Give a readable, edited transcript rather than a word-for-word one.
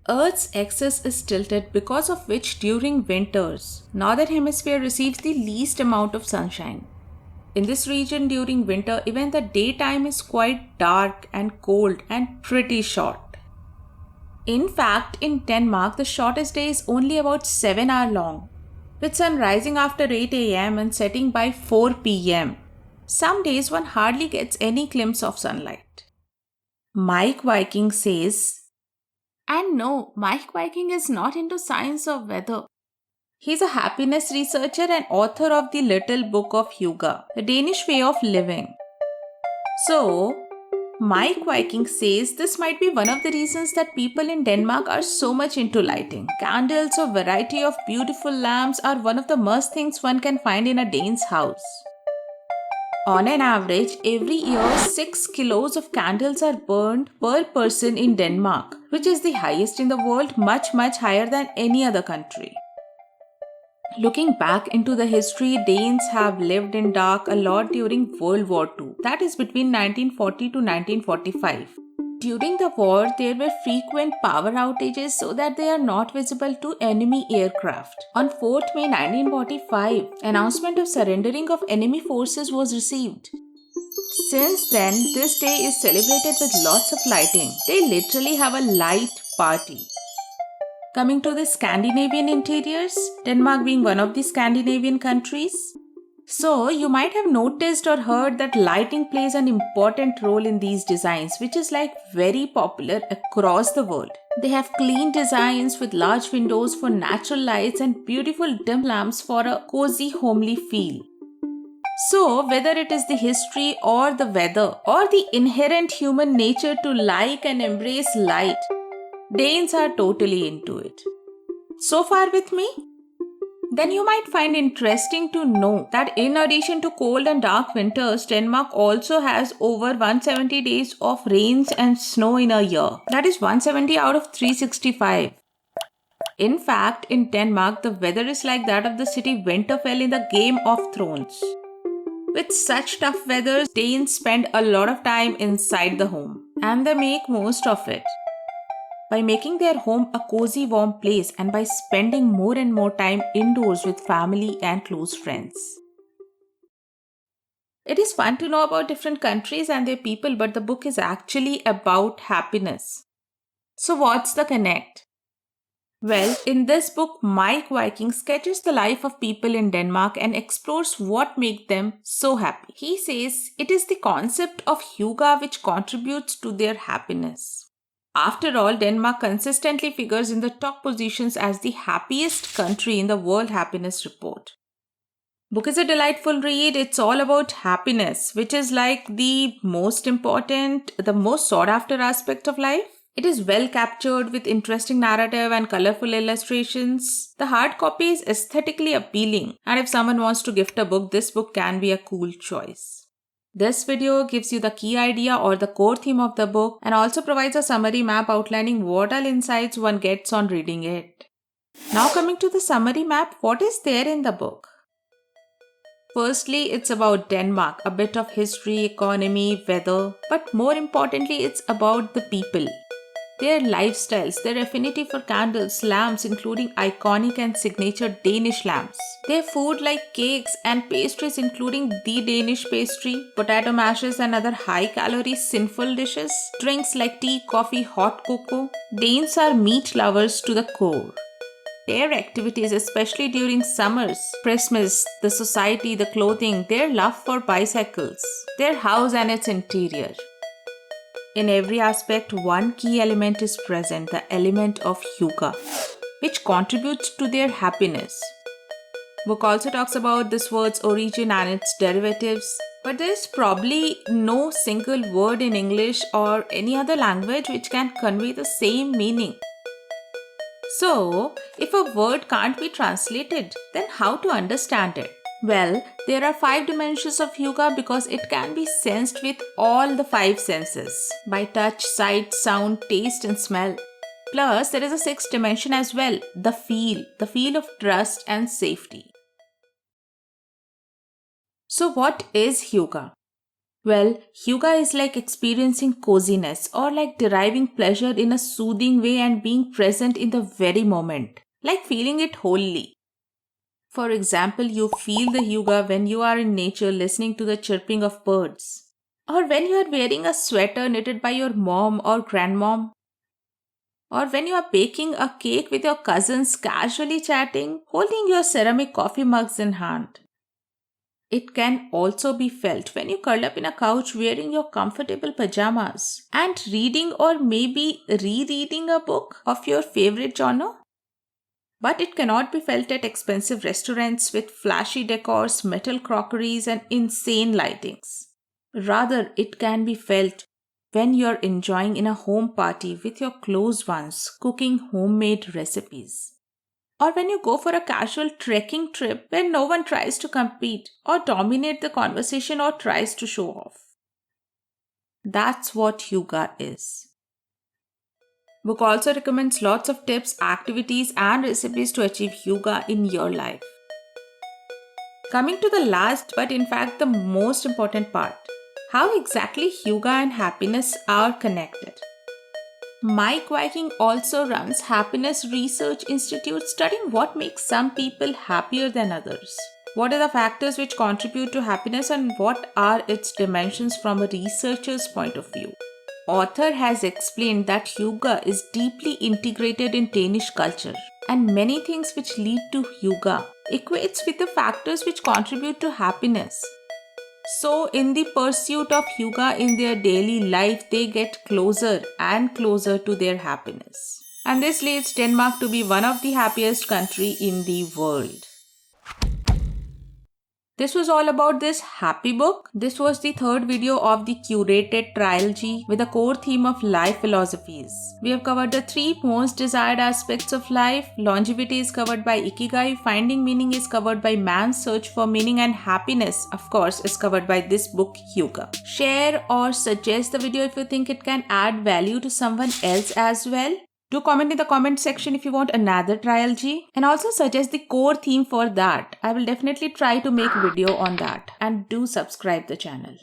Earth's axis is tilted, because of which during winters, northern hemisphere receives the least amount of sunshine. In this region during winter, even the daytime is quite dark and cold and pretty short. In fact, in Denmark, the shortest day is only about 7 hours long, with sun rising after 8 am and setting by 4 pm. Some days one hardly gets any glimpse of sunlight. Meik Wiking says, and no, Meik Wiking is not into science or weather. He's a happiness researcher and author of the Little Book of Hygge, the Danish way of living. So, Meik Wiking says this might be one of the reasons that people in Denmark are so much into lighting. Candles or variety of beautiful lamps are one of the most things one can find in a Dane's house. On an average, every year 6 kilos of candles are burned per person in Denmark, which is the highest in the world, much higher than any other country. Looking back into the history, Danes have lived in dark a lot during World War II, that is between 1940 to 1945. During the war, there were frequent power outages so that they are not visible to enemy aircraft. On 4th May 1945, announcement of surrendering of enemy forces was received. Since then, this day is celebrated with lots of lighting. They literally have a light party. Coming to the Scandinavian interiors, Denmark being one of the Scandinavian countries. So, you might have noticed or heard that lighting plays an important role in these designs, which is like very popular across the world. They have clean designs with large windows for natural lights and beautiful dim lamps for a cozy, homely feel. So, whether it is the history or the weather or the inherent human nature to like and embrace light, Danes are totally into it. So far with me? Then you might find interesting to know that in addition to cold and dark winters, Denmark also has over 170 days of rains and snow in a year. That is 170 out of 365. In fact, in Denmark, the weather is like that of the city Winterfell in the Game of Thrones. With such tough weather, Danes spend a lot of time inside the home, and they make most of it by making their home a cozy, warm place and by spending more and more time indoors with family and close friends. It is fun to know about different countries and their people, but the book is actually about happiness. So what's the connect? Well, in this book, Meik Wiking sketches the life of people in Denmark and explores what makes them so happy. He says it is the concept of hygge which contributes to their happiness. After all, Denmark consistently figures in the top positions as the happiest country in the World Happiness Report. Book is a delightful read. It's all about happiness, which is like the most important, the most sought after aspect of life. It is well captured with interesting narrative and colorful illustrations. The hard copy is aesthetically appealing, and if someone wants to gift a book, this book can be a cool choice. This video gives you the key idea or the core theme of the book and also provides a summary map outlining what all insights one gets on reading it. Now coming to the summary map, what is there in the book? Firstly, it's about Denmark, a bit of history, economy, weather, but more importantly, it's about the people. Their lifestyles, their affinity for candles, lamps including iconic and signature Danish lamps. Their food like cakes and pastries including the Danish pastry, potato mashes and other high-calorie sinful dishes. Drinks like tea, coffee, hot cocoa. Danes are meat lovers to the core. Their activities, especially during summers, Christmas, the society, the clothing, their love for bicycles, their house and its interior. In every aspect, one key element is present, the element of hygge, which contributes to their happiness. Book also talks about this word's origin and its derivatives, but there is probably no single word in English or any other language which can convey the same meaning. So, if a word can't be translated, then how to understand it? Well, there are 5 dimensions of hygge because it can be sensed with all the 5 senses by touch, sight, sound, taste and smell. Plus, there is a 6th dimension as well, the feel of trust and safety. So what is hygge? Well, Hygge is like experiencing coziness or like deriving pleasure in a soothing way and being present in the very moment, like feeling it wholly. For example, you feel the Hygge when you are in nature listening to the chirping of birds, or when you are wearing a sweater knitted by your mom or grandmom, or when you are baking a cake with your cousins casually chatting, holding your ceramic coffee mugs in hand. It can also be felt when you curl up in a couch wearing your comfortable pajamas and reading or maybe rereading a book of your favorite genre. But it cannot be felt at expensive restaurants with flashy decors, metal crockeries, and insane lightings. Rather, it can be felt when you're enjoying in a home party with your close ones, cooking homemade recipes. Or when you go for a casual trekking trip where no one tries to compete or dominate the conversation or tries to show off. That's what Hygge is. Book also recommends lots of tips, activities and recipes to achieve Hygge in your life. Coming to the last but in fact the most important part, how exactly Hygge and happiness are connected. Meik Wiking also runs Happiness Research Institute studying what makes some people happier than others. What are the factors which contribute to happiness and what are its dimensions from a researcher's point of view? Author has explained that Hygge is deeply integrated in Danish culture and many things which lead to Hygge equates with the factors which contribute to happiness. So, in the pursuit of Hygge in their daily life, they get closer and closer to their happiness. And this leads Denmark to be one of the happiest country in the world. This was all about this happy book. This was the third video of the curated trilogy with a core theme of life philosophies. We have covered the 3 most desired aspects of life. Longevity is covered by Ikigai, finding meaning is covered by man's search for meaning, and happiness, of course, is covered by this book Hygge. Share or suggest the video if you think it can add value to someone else as well. Do comment in the comment section if you want another trilogy and also suggest the core theme for that. I will definitely try to make a video on that, and do subscribe the channel.